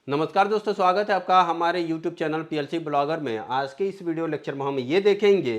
नमस्कार दोस्तों, स्वागत है आपका हमारे YouTube चैनल पीएलसी ब्लॉगर में। आज के इस वीडियो लेक्चर में हम ये देखेंगे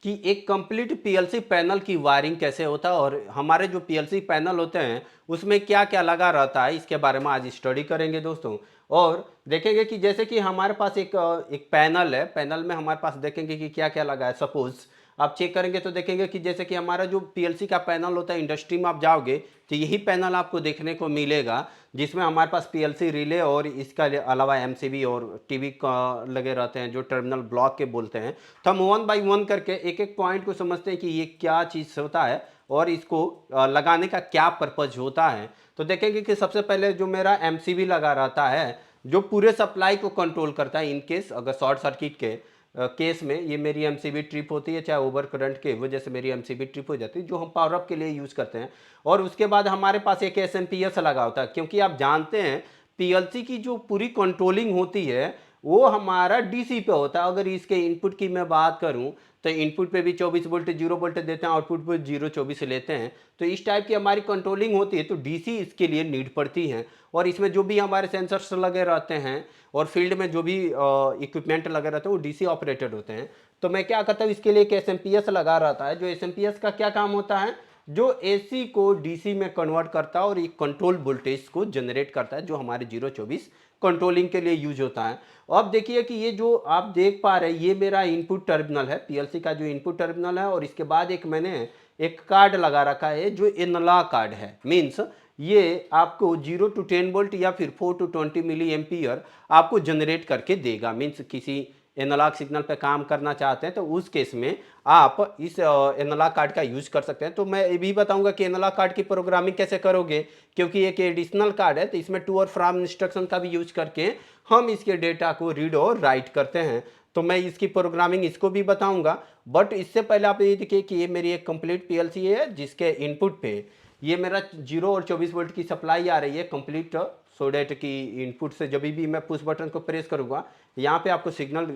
कि एक कंप्लीट पीएलसी पैनल की वायरिंग कैसे होता है और हमारे जो पीएलसी पैनल होते हैं उसमें क्या क्या लगा रहता है, इसके बारे में आज स्टडी करेंगे दोस्तों। और देखेंगे कि जैसे कि हमारे पास एक पैनल है, पैनल में हमारे पास देखेंगे कि क्या क्या लगा है। सपोज आप चेक करेंगे तो देखेंगे कि जैसे कि हमारा जो पीएलसी का पैनल होता है, इंडस्ट्री में आप जाओगे तो यही पैनल आपको देखने को मिलेगा, जिसमें हमारे पास पीएलसी रिले और इसका अलावा एमसीबी और टीवी का लगे रहते हैं, जो टर्मिनल ब्लॉक के बोलते हैं। तो हम वन बाय वन करके एक एक पॉइंट को समझते हैं कि ये क्या चीज़ होता है और इसको लगाने का क्या पर्पज होता है। तो देखेंगे कि सबसे पहले जो मेरा एमसीबी लगा रहता है, जो पूरे सप्लाई को कंट्रोल करता है इन केस अगर शॉर्ट सर्किट के केस में ये मेरी एमसीबी ट्रिप होती है, चाहे ओवर करंट के वजह से मेरी एमसीबी ट्रिप हो जाती है, जो हम पावर अप के लिए यूज़ करते हैं। और उसके बाद हमारे पास एक एसएमपीएस लगा होता है, क्योंकि आप जानते हैं पीएलसी की जो पूरी कंट्रोलिंग होती है वो हमारा डीसी पे होता है। अगर इसके इनपुट की मैं बात करूं तो इनपुट पे भी 24 वोल्ट 0 वोल्ट देते हैं, आउटपुट पे 0 24 लेते हैं। तो इस टाइप की हमारी कंट्रोलिंग होती है, तो डीसी इसके लिए नीड पड़ती है। और इसमें जो भी हमारे सेंसर्स लगे रहते हैं और फील्ड में जो भी इक्विपमेंट लगे रहते हैं वो डीसी ऑपरेटेड होते हैं। तो मैं क्या करता हूँ, इसके लिए एक एसएमपीएस लगा रहता है। जो एसएमपीएस का क्या काम होता है, जो एसी को डीसी में कन्वर्ट करता है और एक कंट्रोल वोल्टेज को जनरेट करता है, जो हमारे 0 24 कंट्रोलिंग के लिए यूज होता है। अब देखिए कि ये जो आप देख पा रहे हैं ये मेरा इनपुट टर्मिनल है, पीएलसी का जो इनपुट टर्मिनल है। और इसके बाद एक मैंने एक कार्ड लगा रखा है जो एनालॉग कार्ड है। मीन्स ये आपको 0 to 10 वोल्ट या फिर 4 to 20 मिली एम्पियर आपको जनरेट करके देगा। मीन्स किसी एनालॉग सिग्नल पे काम करना चाहते हैं तो उस केस में आप इस एनालॉग कार्ड का यूज कर सकते हैं। तो मैं ये भी बताऊंगा कि एनालॉग कार्ड की प्रोग्रामिंग कैसे करोगे, क्योंकि एक एडिशनल कार्ड है तो इसमें टू और फ्रॉम इंस्ट्रक्शन का भी यूज करके हम इसके डेटा को रीड और राइट करते हैं। तो मैं इसकी प्रोग्रामिंग इसको भी बताऊंगा। बट इससे पहले आप ये देखिए कि ये मेरी एक कंप्लीट पीएलसी है, जिसके इनपुट पे ये मेरा 0 और 24 वोल्ट की सप्लाई आ रही है कंप्लीट। सो डैट कि इनपुट से जब भी मैं पुश बटन को प्रेस करूंगा यहाँ पे आपको सिग्नल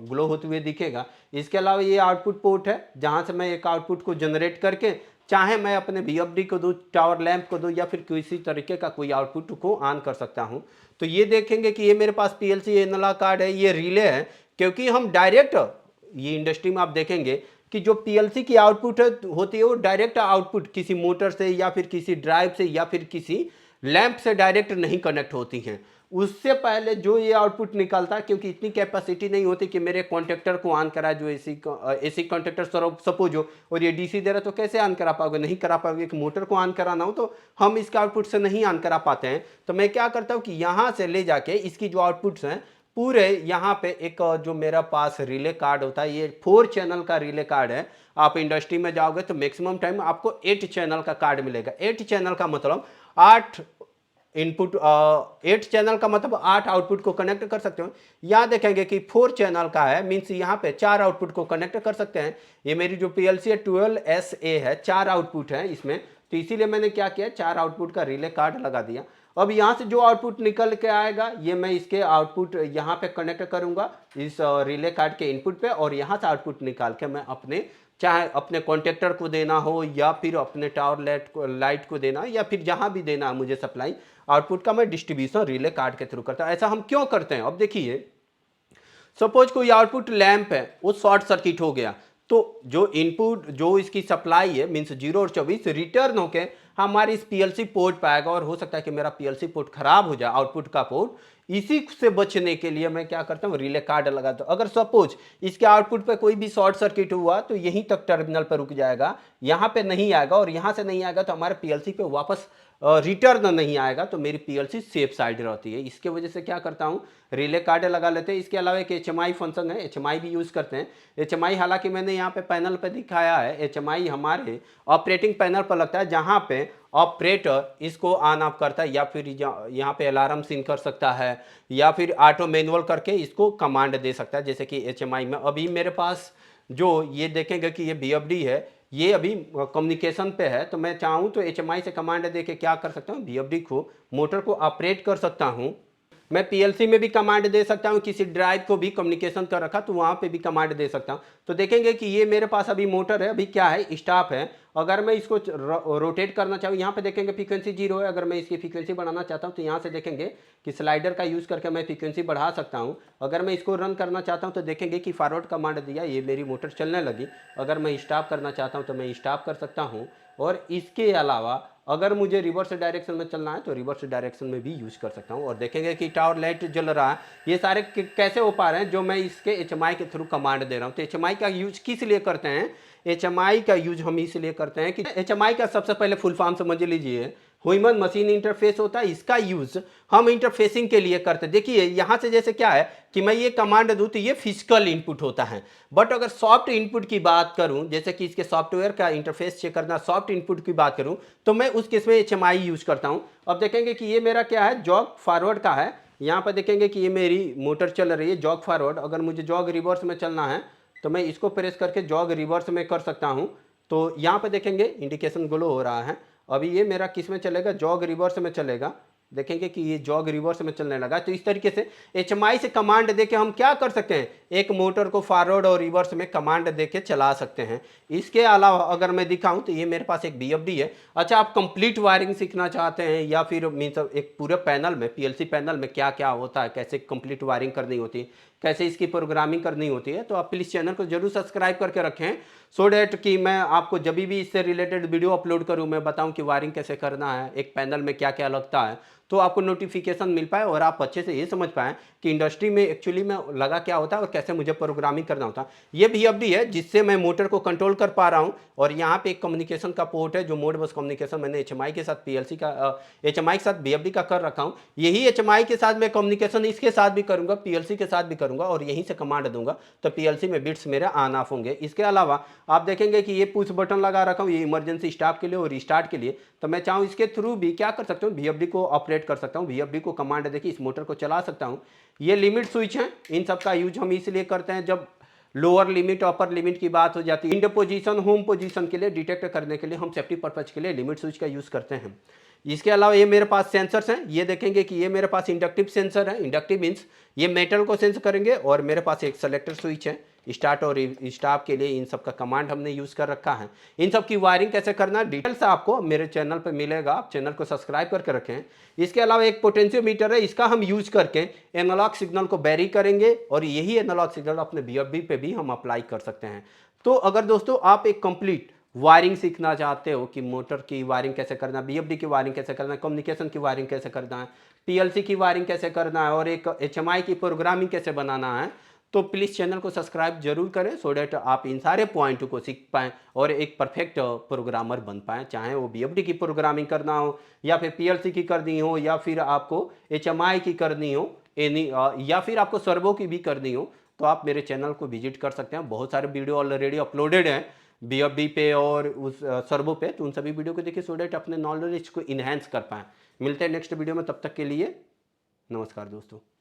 ग्लो होते हुए दिखेगा। इसके अलावा ये आउटपुट पोर्ट है, जहाँ से मैं एक आउटपुट को जनरेट करके चाहे मैं अपने वीएफडी को दूँ, टावर लैंप को दूँ, या फिर किसी तरीके का कोई आउटपुट को ऑन कर सकता हूँ। तो ये देखेंगे कि ये मेरे पास पीएलसी एनालॉग कार्ड है, ये रिले है। क्योंकि हम डायरेक्ट ये इंडस्ट्री में आप देखेंगे कि जो पीएलसी की आउटपुट होती है वो डायरेक्ट आउटपुट किसी मोटर से या फिर किसी ड्राइव से या फिर किसी लैंप से डायरेक्ट नहीं कनेक्ट होती हैं। उससे पहले जो ये आउटपुट निकलता है, क्योंकि इतनी कैपेसिटी नहीं होती कि मेरे कॉन्टेक्टर को ऑन करा, जो एसी कॉन्टेक्टर सपोज हो और ये डीसी दे रहा, तो कैसे ऑन करा पाओगे, नहीं करा पाओगे। एक मोटर को ऑन कराना हो तो हम इसके आउटपुट से नहीं ऑन करा पाते हैं। तो मैं क्या करता हूँ कि यहाँ से ले जाके इसकी जो आउटपुट्स हैं पूरे यहाँ पे एक जो मेरा पास रिले कार्ड होता है, ये 4 चैनल का रिले कार्ड है। आप इंडस्ट्री में जाओगे तो मैक्सिमम टाइम आपको 8 चैनल का कार्ड मिलेगा। 8 चैनल का मतलब 8 इनपुट, 8 चैनल का मतलब 8 आउटपुट को कनेक्ट कर सकते हो। यहाँ देखेंगे कि 4 चैनल का है, मीन्स यहाँ पे 4 आउटपुट को कनेक्ट कर सकते हैं। ये मेरी जो पीएलसी है 12SA है, 4 आउटपुट है इसमें। तो इसीलिए मैंने क्या किया, 4 आउटपुट का रिले कार्ड लगा दिया। अब यहाँ से जो आउटपुट निकल के आएगा ये मैं इसके आउटपुट यहाँ पे कनेक्ट करूंगा इस रिले कार्ड के इनपुट पे, और यहाँ से आउटपुट निकाल के मैं अपने, चाहे अपने कॉन्ट्रेक्टर को देना हो या फिर अपने टावर लाइट को देना या फिर जहाँ भी देना है मुझे सप्लाई, आउटपुट का मैं डिस्ट्रीब्यूशन रिले कार्ड के थ्रू करता हूँ। ऐसा हम क्यों करते हैं, अब देखिए सपोज कोई आउटपुट लैंप है वो शॉर्ट सर्किट हो गया, तो जो इनपुट जो इसकी सप्लाई है मीन्स 0 और 24 रिटर्न होके हमारे इस पीएलसी पोर्ट पे आएगा। और हो सकता है कि मेरा पीएलसी पोर्ट खराब हो जाए, आउटपुट का पोर्ट। इसी से बचने के लिए मैं क्या करता हूँ, रिले कार्ड लगाता हूँ। अगर सपोज इसके आउटपुट पे कोई भी शॉर्ट सर्किट हुआ तो यहीं तक टर्मिनल पर रुक जाएगा, यहाँ पे नहीं आएगा, और यहाँ से नहीं आएगा तो हमारे पीएलसी पे वापस रिटर्न नहीं आएगा। तो मेरी पीएलसी सेफ साइड रहती है। इसके वजह से क्या करता हूँ, रिले कार्ड लगा लेते हैं। इसके अलावा एक एचएमआई फंक्शन है, एचएमआई भी यूज़ करते हैं। एचएमआई हालांकि मैंने यहाँ पे पैनल पे दिखाया है, एचएमआई हमारे ऑपरेटिंग पैनल पर लगता है, जहाँ पे ऑपरेटर इसको ऑन ऑफ करता है, या फिर यहाँ पे अलार्म सिन कर सकता है, या फिर ऑटो मैनुअल करके इसको कमांड दे सकता है। जैसे कि एचएमआई में अभी मेरे पास जो ये देखेंगे कि ये बीएफडी है, ये अभी कम्युनिकेशन पे है। तो मैं चाहूँ तो एचएमआई से कमांड दे के क्या कर सकता हूँ, बीएफडी को, मोटर को ऑपरेट कर सकता हूँ। मैं पीएलसी में भी कमांड दे सकता हूँ, किसी ड्राइव को भी कम्युनिकेशन कर रखा तो वहाँ पे भी कमांड दे सकता हूँ। तो देखेंगे कि ये मेरे पास अभी मोटर है, अभी क्या है, स्टॉप है। अगर मैं इसको रोटेट करना चाहूँ, यहाँ पे देखेंगे फ्रीक्वेंसी 0 है। अगर मैं इसकी फ्रीक्वेंसी बढ़ाना चाहता हूँ तो यहाँ से देखेंगे कि स्लाइडर का यूज़ करके मैं फ्रीक्वेंसी बढ़ा सकता हूँ। अगर मैं इसको रन करना चाहता हूँ तो देखेंगे कि फॉरवर्ड कमांड दिया, ये मेरी मोटर चलने लगी। अगर मैं स्टॉप करना चाहता हूँ तो मैं स्टॉप कर सकता हूँ। और इसके अलावा अगर मुझे रिवर्स डायरेक्शन में चलना है तो रिवर्स डायरेक्शन में भी यूज़ कर सकता हूँ। और देखेंगे कि टावर लाइट जल रहा है। ये सारे कैसे हो पा रहे हैं, जो मैं इसके एचएमआई के थ्रू कमांड दे रहा हूँ। तो एचएमआई का यूज किस लिए करते हैं, एचएमआई का यूज हम इसलिए करते हैं कि एचएमआई का सबसे पहले फुल फॉर्म समझ लीजिए, ह्यूमन मशीन इंटरफेस होता है। इसका यूज हम इंटरफेसिंग के लिए करते हैं। देखिए यहाँ से जैसे क्या है कि मैं ये कमांड दूं तो ये फिजिकल इनपुट होता है, बट अगर सॉफ्ट इनपुट की बात करूं, जैसे कि इसके सॉफ्टवेयर का इंटरफेस चेक करना, सॉफ्ट इनपुट की बात करूं तो मैं उस केस में एचएमआई यूज करता हूं। अब देखेंगे कि ये मेरा क्या है, जॉग फॉरवर्ड का है। यहाँ पर देखेंगे कि ये मेरी मोटर चल रही है जॉग फॉरवर्ड। अगर मुझे जॉग रिवर्स में चलना है तो मैं इसको प्रेस करके जॉग रिवर्स में कर सकता हूँ। तो यहाँ पे देखेंगे इंडिकेशन ग्लो हो रहा है। अभी ये मेरा किस में चलेगा, जॉग रिवर्स में चलेगा। देखेंगे कि ये जॉग रिवर्स में चलने लगा। तो इस तरीके से एचएमआई से कमांड देके हम क्या कर सकते हैं, एक मोटर को फॉरवर्ड और रिवर्स में कमांड देके चला सकते हैं। इसके अलावा अगर मैं दिखाऊं तो ये मेरे पास एक बीएफडी है। अच्छा, आप कंप्लीट वायरिंग सीखना चाहते हैं या फिर मीन्स एक पूरे पैनल में, पीएलसी पैनल में क्या क्या होता है, कैसे कंप्लीट वायरिंग करनी होती है, कैसे इसकी प्रोग्रामिंग करनी होती है, तो आप प्लीज़ चैनल को जरूर सब्सक्राइब करके रखें, सो डैट कि मैं आपको जब भी इससे रिलेटेड वीडियो अपलोड करूं, मैं बताऊं कि वायरिंग कैसे करना है, एक पैनल में क्या क्या लगता है, तो आपको नोटिफिकेशन मिल पाए और आप अच्छे से ये समझ पाएँ कि इंडस्ट्री में एक्चुअली में लगा क्या होता है और कैसे मुझे प्रोग्रामिंग करना होता है। ये बीएफडी है जिससे मैं मोटर को कंट्रोल कर पा रहा हूँ। और यहाँ पे एक कम्युनिकेशन का पोर्ट है जो मोड बस कम्युनिकेशन मैंने एचएमआई के साथ पीएलसी का एचएमआई के साथ बीएफडी का कर रखा हूँ। यही एचएमआई के साथ मैं कम्युनिकेशन इसके साथ भी करूँगा, पीएलसी के साथ भी करूँगा और यहीं से कमांड दूंगा तो पीएलसी में बिट्स मेरे ऑन ऑफ होंगे। इसके अलावा आप देखेंगे कि ये पुश बटन लगा रखा हूँ, ये इमरजेंसी स्टॉप के लिए और रिस्टार्ट के लिए। तो मैं चाहूँ इसके थ्रू भी क्या कर सकता हूँ, बीएफडी को ऑपरेट कर सकता हूँ, बीएफडी को कमांड देखिए इस मोटर को चला सकता हूँ। ये लिमिट स्विच है, इन सब का यूज हम इसलिए करते हैं जब लोअर लिमिट अपर लिमिट की बात हो जाती है। इंड पोजीशन होम पोजीशन के लिए डिटेक्ट करने के लिए हम सेफ्टी पर्पज के लिए लिमिट स्विच का यूज करते हैं। इसके अलावा ये मेरे पास सेंसर्स हैं, ये देखेंगे कि ये मेरे पास इंडक्टिव सेंसर है। इंडक्टिव मीन्स ये मेटल को सेंस करेंगे। और मेरे पास एक सेलेक्टर स्विच है स्टार्ट और स्टॉप के लिए। इन सब का कमांड हमने यूज़ कर रखा है। इन सब की वायरिंग कैसे करना डिटेल्स आपको मेरे चैनल पर मिलेगा, आप चैनल को सब्सक्राइब करके रखें। इसके अलावा एक पोटेंशियोमीटर है, इसका हम यूज करके एनालॉग सिग्नल को वेरी करेंगे और यही एनालॉग सिग्नल अपने बीएफडी पे भी हम अप्लाई कर सकते हैं। तो अगर दोस्तों आप एक कंप्लीट वायरिंग सीखना चाहते हो कि मोटर की वायरिंग कैसे करना, बीएफडी की वायरिंग कैसे करना है, कम्युनिकेशन की वायरिंग कैसे करना है, पीएलसी की वायरिंग कैसे करना है और एक एचएमआई की प्रोग्रामिंग कैसे बनाना है, तो प्लीज़ चैनल को सब्सक्राइब जरूर करें सो डैट आप इन सारे पॉइंट को सीख पाएँ और एक परफेक्ट प्रोग्रामर बन पाएँ। चाहे वो बीएफडी की प्रोग्रामिंग करना हो या फिर पीएलसी की करनी हो या फिर आपको एचएमआई की करनी हो एनी या फिर आपको सर्वो की भी करनी हो, तो आप मेरे चैनल को विजिट कर सकते हैं। बहुत सारे वीडियो ऑलरेडी अपलोडेड हैं बीएफडी पे और उस सर्वो पे, तो उन सभी वीडियो को देखिए सो डैट अपने नॉलेज को इन्हेंस कर पाएँ। मिलते हैं नेक्स्ट वीडियो में, तब तक के लिए नमस्कार दोस्तों।